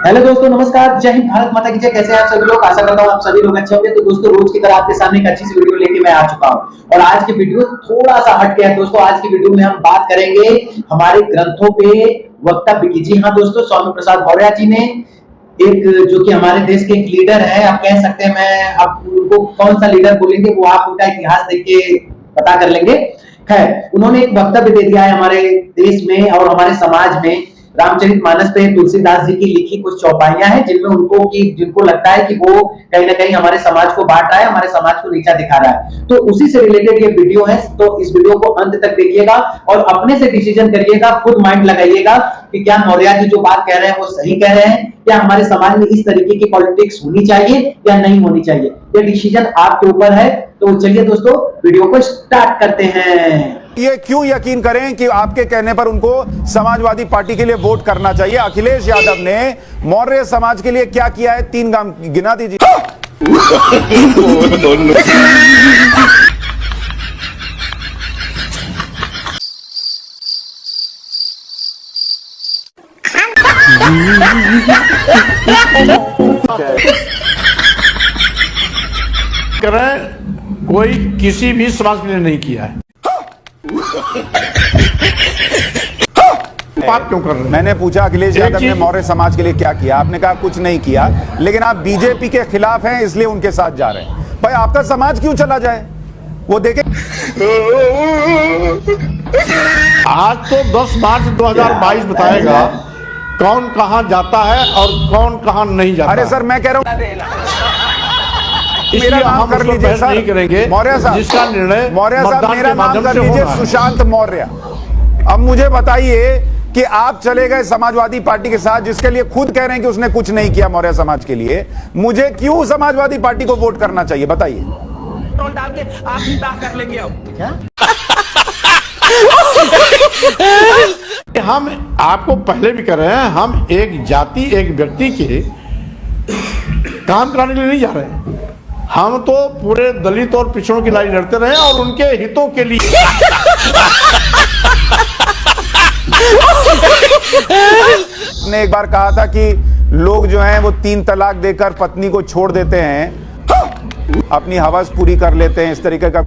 Hello दोस्तों, नमस्कार। जय हिंद, भारत माता की जय। कैसे हैं आप सभी लोग? आशा करता हूँ आप सभी लोग अच्छे होंगे। तो दोस्तों, रोज की तरह आपके सामने एक अच्छी सी वीडियो लेके मैं आ चुका हूँ और आज की वीडियो थोड़ा सा हट के है। दोस्तों, आज की वीडियो में हम बात करेंगे हमारे ग्रंथों पे वक्तव्य की। जी हाँ दोस्तों, स्वामी प्रसाद मौर्य जी ने एक जो कि हमारे देश के एक लीडर है, आप कह सकते हैं। मैं आप उनको कौन सा लीडर बोलेंगे वो आप उनका इतिहास देख के पता कर लेंगे। खैर, उन्होंने एक वक्तव्य दे दिया है हमारे देश में और हमारे समाज में। रामचरितमानस पे तुलसीदास जी की लिखी कुछ चौपाइयां हैं जिनको लगता है कि वो कहीं ना कहीं हमारे समाज को बांट रहा है, हमारे समाज को नीचा दिखा रहा है। तो उसी से रिलेटेड ये वीडियो है। तो इस वीडियो को अंत तक देखिएगा और अपने से डिसीजन करिएगा, खुद माइंड लगाइएगा कि क्या मौर्य जी जो बात कह रहे हैं वो सही कह रहे हैं, क्या हमारे समाज में इस तरीके की पॉलिटिक्स होनी चाहिए या नहीं होनी चाहिए। ये डिसीजन आपके ऊपर है। तो चलिए दोस्तों, वीडियो को स्टार्ट करते हैं। ये क्यों यकीन करें कि आपके कहने पर उनको समाजवादी पार्टी के लिए वोट करना चाहिए? अखिलेश यादव ने मौर्य समाज के लिए क्या किया है? 3 काम गिना दीजिए। कोई किसी भी समाज के लिए नहीं किया है। बात क्यों कर रहे हैं? मैंने पूछा अखिलेश यादव ने मौर्य समाज के लिए क्या किया, आपने कहा कुछ नहीं किया। लेकिन आप बीजेपी के खिलाफ हैं इसलिए उनके साथ जा रहे हैं। भाई आपका समाज क्यों चला जाए? वो देखे आज तो 10 मार्च 2022 बताएगा कौन कहां जाता है और कौन कहां नहीं जाता। अरे सर, मैं कह रहा हूं मेरा नाम कर लीजिए सर। नहीं करेंगे मौर्य साहब, जिसका निर्णय मौर्य साहब मेरा नाम कर लीजिए सुशांत मौर्य। अब मुझे बताइए कि आप चले गए समाजवादी पार्टी के साथ, जिसके लिए खुद कह रहे हैं कि उसने कुछ नहीं किया मौर्य समाज के लिए। मुझे क्यों समाजवादी पार्टी को वोट करना चाहिए बताइए? डाल के आप ही बात कर लेंगे। हम आपको पहले भी कर रहे हैं, हम एक जाति एक व्यक्ति के काम कराने के लिए नहीं जा रहे हैं। हम तो पूरे दलित और पिछड़ों की लड़ाई लड़ते रहे और उनके हितों के लिए। ने एक बार कहा था कि लोग जो हैं वो 3 तलाक देकर पत्नी को छोड़ देते हैं, अपनी हवस पूरी कर लेते हैं, इस तरीके का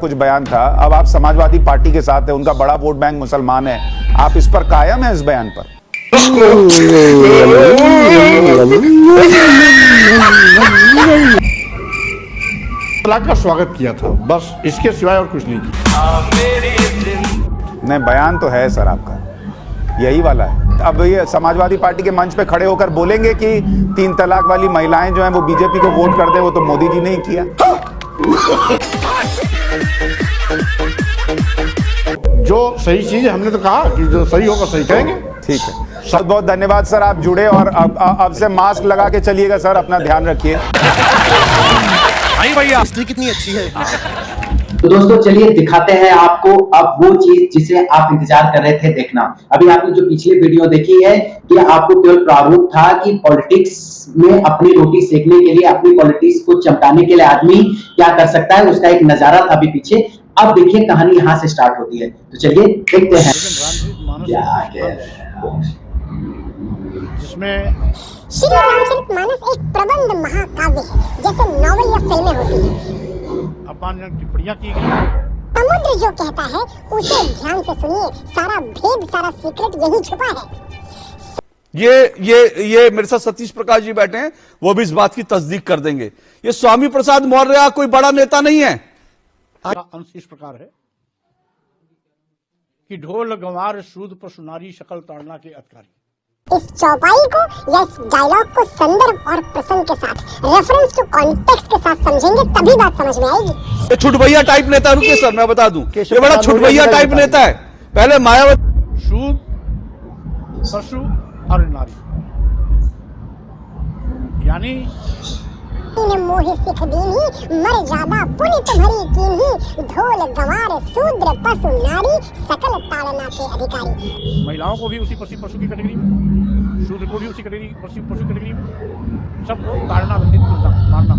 कुछ बयान था। अब आप समाजवादी पार्टी के साथ हैं, उनका बड़ा वोट बैंक मुसलमान है, आप इस पर कायम है इस बयान पर? तलाक का स्वागत किया था, बस इसके सिवाय और कुछ नहीं किया। नहीं, बयान तो है सर आपका, यही वाला है। अब ये समाजवादी पार्टी के मंच पे खड़े होकर बोलेंगे कि 3 तलाक वाली महिलाएं जो हैं वो बीजेपी को वोट कर दें, वो तो मोदी जी ने ही किया। जो सही चीज है हमने तो कहा कि जो सही होगा सही कहेंगे। ठीक है, बहुत बहुत धन्यवाद सर, आप जुड़े और अब से मास्क लगा के चलिएगा सर, अपना ध्यान रखिए। भैया कितनी अच्छी है। तो दोस्तों, चलिए दिखाते हैं आपको अब वो चीज जिसे आप इंतजार कर रहे थे देखना। अभी आपने जो पिछली वीडियो देखी है, ये आपको केवल प्रारूप था कि पॉलिटिक्स में अपनी रोटी सेकने के लिए, अपनी पॉलिटिक्स को चमकाने के लिए आदमी क्या कर सकता है, उसका एक नजारा था अभी पीछे। अब देखिए कहानी यहाँ से स्टार्ट होती है। तो चलिए देखते हैं जिसमें श्री रामचरितमानस एक प्रबंध महाकाव्य है, जैसे नॉवल या फिल्में होती हैं। अपमानजनक टिप्पणियां की गई। समुद्र जो कहता है उसे ध्यान से सुनिए, सारा भेद सारा सीक्रेट यही छुपा है। ये मेरे साथ सतीश प्रकाश जी बैठे हैं, वो भी इस बात की तस्दीक कर देंगे। ये स्वामी प्रसाद मौर्य कोई बड़ा नेता नहीं है। अंश इस प्रकार है कि ढोल गंवार सूद पशु नारी शकल ताड़ना के अधिकारी। इस चौपाई को या इस डायलॉग को संदर्भ और प्रसंग के साथ, रेफरेंस टू कॉन्टेक्स्ट के साथ समझेंगे, तभी बात समझ में आएगी। ये छुटभैया टाइप नेता, रुकिए सर मैं बता दूं, ये बड़ा छुटभैया टाइप नेता है। पहले मायावती सूद पशु और नारी, यानी मोहि सिख दीनी मर्यादा पुनि तुम्हारी कीन्ही, ढोल गंवार शूद्र पशु नारी सकल ताड़ना के अधिकारी। महिलाओं को भी उसी पशु की कैटेगरी में, शूद्र को भी उसी कैटेगरी पशु कैटेगरी में, सबको ताड़ना बंदित मारना।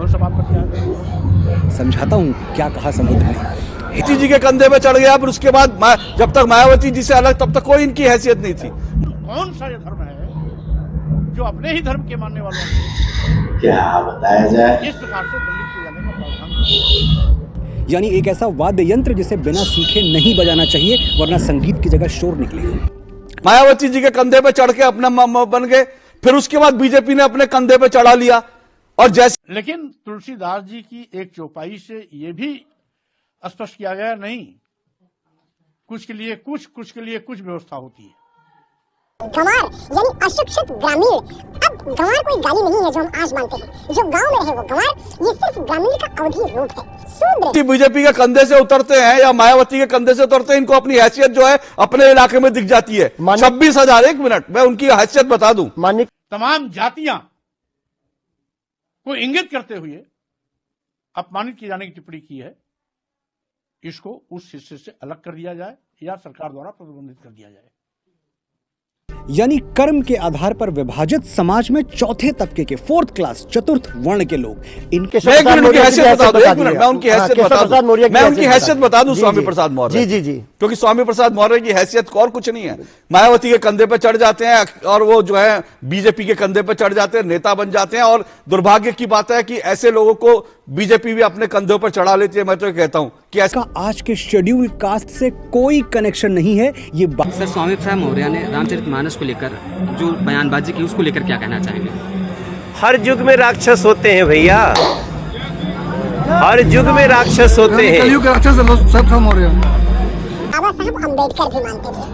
कौन सा बात करते हैं? समझाता हूँ क्या कहा समुद्र ने। हिती जी के कंधे पे चढ़ गया, फिर उसके बाद जब तक मायावती जी से अलग तब तक कोई इनकी हैसियत नहीं थी। कौन सा ये धर्म है जो अपने ही धर्म के मानने वालों को क्या बताया जाए। इस प्रकार से दलित किए जाने का प्रावधान? यानी एक ऐसा वाद्य यंत्र जिसे बिना सीखे नहीं बजाना चाहिए, वरना संगीत की जगह शोर निकलेगा। मायावती जी के कंधे पे चढ़ के अपना बन गए, फिर उसके बाद बीजेपी ने अपने कंधे पे चढ़ा लिया। और जैसे लेकिन तुलसीदास जी की एक चौपाई से ये भी स्पष्ट किया गया, नहीं कुछ के लिए कुछ के लिए कुछ व्यवस्था होती है। गंवार यानी अशिक्षित ग्रामीण। अब गंवार कोई गाली नहीं है जो हम आज मानते हैं। जो गांव में रहे वो गंवार, ये सिर्फ ग्रामीण का अवधि रूप है। शूद्र बीजेपी के कंधे से उतरते हैं या मायावती के कंधे से उतरते हैं, इनको अपनी हैसियत जो है अपने इलाके में दिख जाती है। 26,000, एक मिनट मैं उनकी हैसियत बता दूं। तमाम जातियां को इंगित करते हुए अपमानित किए जाने की टिप्पणी की है, इसको उस हिस्से से अलग कर दिया जाए या सरकार द्वारा प्रतिबंधित कर दिया जाए। यानी कर्म के आधार पर विभाजित समाज में चौथे तबके के, फोर्थ क्लास, चतुर्थ वर्ण के लोग इनके एक मिनट उनकी हैसियत बता दो, एक मिनट मैं उनकी हैसियत बता दूं, स्वामी प्रसाद मौर्य। जी, क्योंकि स्वामी प्रसाद मौर्य की हैसियत और कुछ नहीं है। मायावती के कंधे पे चढ़ जाते हैं और वो जो है बीजेपी के कंधे पे चढ़ जाते हैं, नेता बन जाते हैं। और दुर्भाग्य की बात है कि ऐसे लोगों को बीजेपी भी अपने कंधों पर चढ़ा लेती है। मैं तो कहता हूं कि ऐसा आज के शेड्यूल कास्ट से कोई कनेक्शन नहीं है। ये सर, स्वामी प्रसाद मौर्य ने रामचरितमानस को लेकर जो बयानबाजी की, उसको लेकर क्या कहना चाहेंगे? हर युग में राक्षस होते हैं भैया, हर युग में राक्षस होते हैं। बाबा साहब अम्बेडकर भी मानते थे।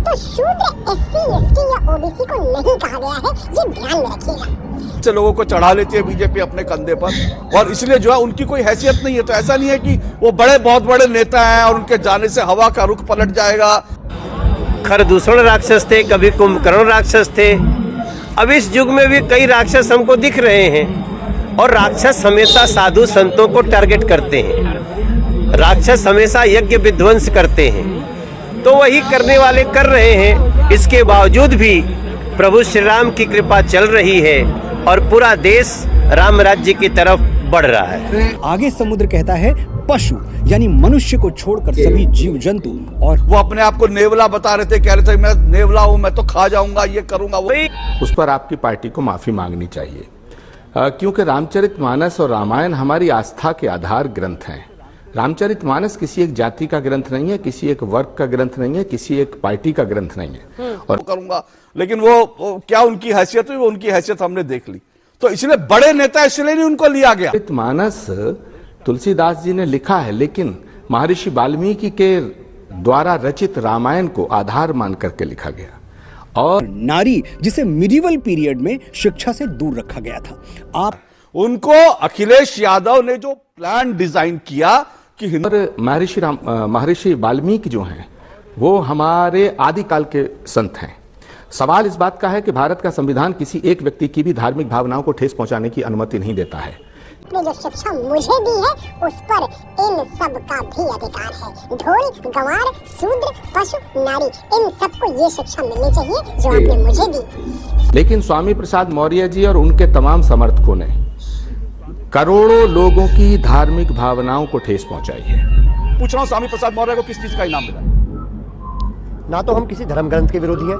तो शूद्र SC, ST या OBC को नहीं कहा गया है, ये ध्यान में रखिएगा। से लोगों को चढ़ा लेती है बीजेपी अपने कंधे पर, और इसलिए जो है उनकी कोई हैसियत नहीं है। तो ऐसा नहीं है कि वो बहुत बड़े नेता हैं और उनके जाने से हवा का रुख पलट जाएगा। खरदूषण राक्षस थे, कभी कुंभकर्ण राक्षस थे। अब इस युग में भी कई राक्षस हमको दिख रहे हैं, और राक्षस हमेशा साधु संतों को टारगेट करते हैं। राक्षस हमेशा यज्ञ विध्वंस करते हैं, तो वही करने वाले कर रहे हैं। इसके बावजूद भी प्रभु श्री राम की कृपा चल रही है और पूरा देश राम राज्य की तरफ बढ़ रहा है। आगे समुद्र कहता है पशु यानी मनुष्य को छोड़कर सभी जीव जंतु, और वो अपने आप को नेवला बता रहे थे, कह रहे थे मैं नेवला हूं, मैं तो खा जाऊंगा, ये करूंगा वो। उस पर आपकी पार्टी को माफी मांगनी चाहिए, क्योंकि रामचरितमानस और रामायण हमारी आस्था के आधार ग्रंथ हैं। रामचरितमानस किसी एक जाति का ग्रंथ नहीं है, किसी एक वर्ग का ग्रंथ नहीं है, किसी एक पार्टी का ग्रंथ नहीं है। और करूंगा, लेकिन वो क्या उनकी हैसियत हुई, वो उनकी हैसियत हमने देख ली। तो इसलिए बड़े नेता इसलिए नहीं उनको लिया गया। मानस तुलसीदास जी ने लिखा है, लेकिन महर्षि वाल्मीकि के द्वारा रचित रामायण को आधार मान करके लिखा गया। और नारी जिसे मिडिवल पीरियड में शिक्षा से दूर रखा गया था, आप उनको अखिलेश यादव ने जो प्लान डिजाइन किया कि महर्षि वाल्मीकि जो हैं वो हमारे आदिकाल के संत हैं। सवाल इस बात का है कि भारत का संविधान किसी एक व्यक्ति की भी धार्मिक भावनाओं को ठेस पहुंचाने की अनुमति नहीं देता है। ने जो शिक्षा मुझे दी है उस पर इन सब का भी अधिकार है। ढोल, गंवार, शूद्र, पशु, नारी, इन सबको ये शिक्षा मिलनी चाहिए जो आपने मुझे दी। लेकिन स्वामी प्रसाद मौर्य जी और उनके तमाम समर्थकों ने करोड़ों लोगों की धार्मिक भावनाओं को ठेस पहुंचाई है। पूछ रहा हूं, स्वामी प्रसाद मौर्य को किस चीज का इनाम मिला? ना तो हम किसी धर्म ग्रंथ के विरोधी हैं,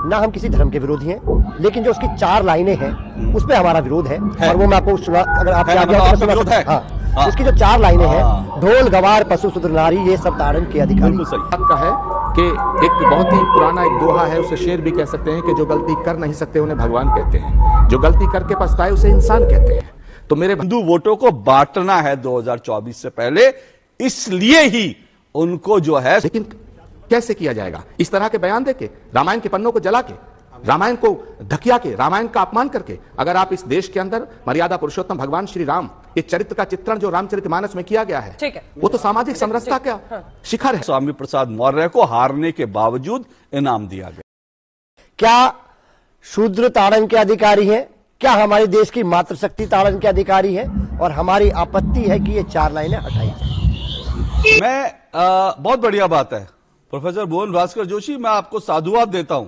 ना हम किसी धर्म के विरोधी हैं, लेकिन जो उसकी 4 लाइनें हैं उस पे हमारा विरोध है। और वो मैं आपको सुना, अगर आप हाँ, उसकी जो 4 लाइनें हैं, ढोल, गंवार, पशु, शूद्र, नारी, ये सब तारण के अधिकारी। बात का है कि एक बहुत ही पुराना एक दोहा है, उसे शेर भी कह सकते हैं कि जो गलती कर नहीं सकते उन्हें भगवान कहते हैं, जो गलती करके पछताए उसे इंसान कहते हैं। तो मेरे हिंदू वोटों को बांटना है 2024 से पहले, इसलिए ही उनको जो है। लेकिन कैसे किया जाएगा? इस तरह के बयान देके, रामायण के पन्नों को जला के, रामायण को ढकिया के, रामायण का अपमान करके, अगर आप इस देश के अंदर मर्यादा पुरुषोत्तम भगवान श्री राम के चरित्र का चित्रण जो रामचरितमानस में किया गया है, ठीक है, वो तो सामाजिक समरसता का शिखर है। स्वामी प्रसाद मौर्य को हारने के बावजूद इनाम दिया गया। क्या शूद्र ताड़न के अधिकारी हैं? क्या हमारे देश की मातृशक्ति ताड़न के अधिकारी है? और हमारी आपत्ति है कि ये 4 लाइनें हटाई जाए। मैं बहुत बढ़िया बात है प्रोफेसर भुवन भास्कर जोशी, मैं आपको साधुवाद देता हूं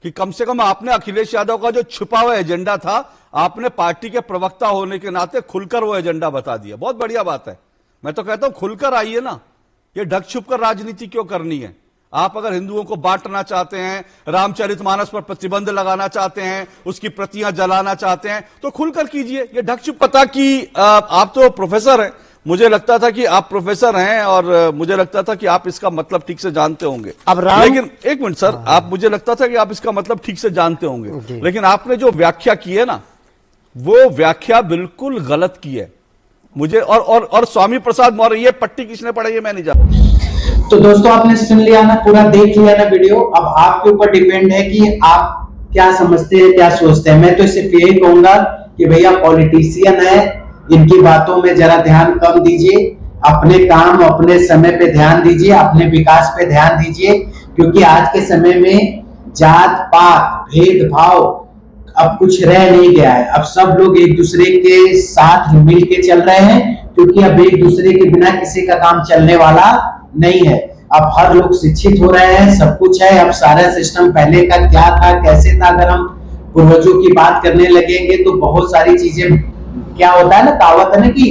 कि कम से कम आपने अखिलेश यादव का जो छुपा हुआ एजेंडा था, आपने पार्टी के प्रवक्ता होने के नाते खुलकर वो एजेंडा बता दिया। बहुत बढ़िया बात है। मैं तो कहता हूं खुलकर आइए ना, ये ढक छुप कर राजनीति क्यों करनी है? आप अगर हिंदुओं को बांटना चाहते हैं, रामचरितमानस पर प्रतिबंध लगाना चाहते हैं, उसकी प्रतियां जलाना चाहते हैं, तो खुलकर कीजिए। ये ढक छुप पता कि आप तो प्रोफेसर हैं, मुझे लगता था कि आप प्रोफेसर हैं और मुझे लगता था कि आप इसका मतलब ठीक से जानते होंगे। लेकिन एक मिनट सर, आप मुझे लगता था कि आप इसका मतलब ठीक से जानते होंगे, लेकिन आपने जो व्याख्या की है ना, वो व्याख्या बिल्कुल गलत की है। मुझे और स्वामी प्रसाद मौर्य, ये पट्टी किसने पढ़ाई है मैं नहीं जानता। तो दोस्तों आपने सुन लिया ना, पूरा देख लिया ना वीडियो। अब आपके ऊपर डिपेंड है कि आप क्या समझते हैं, क्या सोचते हैं। मैं तो सिर्फ यही कहूंगा कि भैया पॉलिटिशियन है, इनकी बातों में जरा ध्यान कम दीजिए, अपने काम अपने समय पे ध्यान दीजिए, अपने विकास पे ध्यान दीजिए, क्योंकि आज के समय में जात पात भेदभाव अब कुछ रह नहीं गया है। अब सब लोग एक दूसरे के साथ मिल के चल रहे हैं, क्योंकि अब एक दूसरे के बिना किसी का काम चलने वाला नहीं है। अब हर लोग शिक्षित हो रहे हैं, सब कुछ है। अब सारा सिस्टम पहले का क्या था, कैसे था, अगर हम पूर्वजों की बात करने लगेंगे तो बहुत सारी चीजें, क्या होता है ना, कहावत है ना कि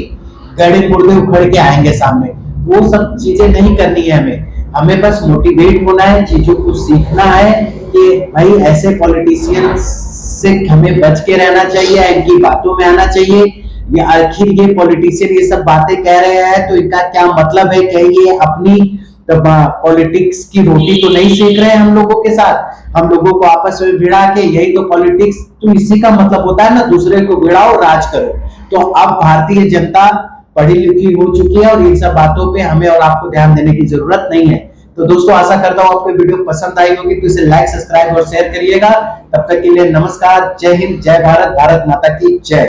गड़े मुर्दे उखड़ के आएंगे सामने। वो सब चीजें नहीं करनी है हमें बस मोटिवेट होना है, चीजों को सीखना है कि भाई ऐसे पॉलिटिशियन से हमें बच के रहना चाहिए, इनकी बातों में आना चाहिए। ये आखिर ये पॉलिटिशियन ये सब बातें कह रहे हैं तो इनका क्या मतलब है? क्या ये अपनी पॉलिटिक्स की रोटी तो नहीं सेक रहे हैं हम लोगों के साथ, हम लोगों को आपस में भिड़ा के? यही तो पॉलिटिक्स, तो इसी का मतलब होता है ना, दूसरे को भिड़ाओ, राज करो। तो अब भारतीय जनता पढ़ी लिखी हो चुकी है और इन सब बातों पे हमें और आपको ध्यान देने की जरूरत नहीं है। तो दोस्तों आशा करता हूं आपको वीडियो पसंद आई होगी, तो इसे लाइक, सब्सक्राइब और शेयर करिएगा। तब तक के लिए नमस्कार, जय हिंद, जय भारत, भारत माता की जय।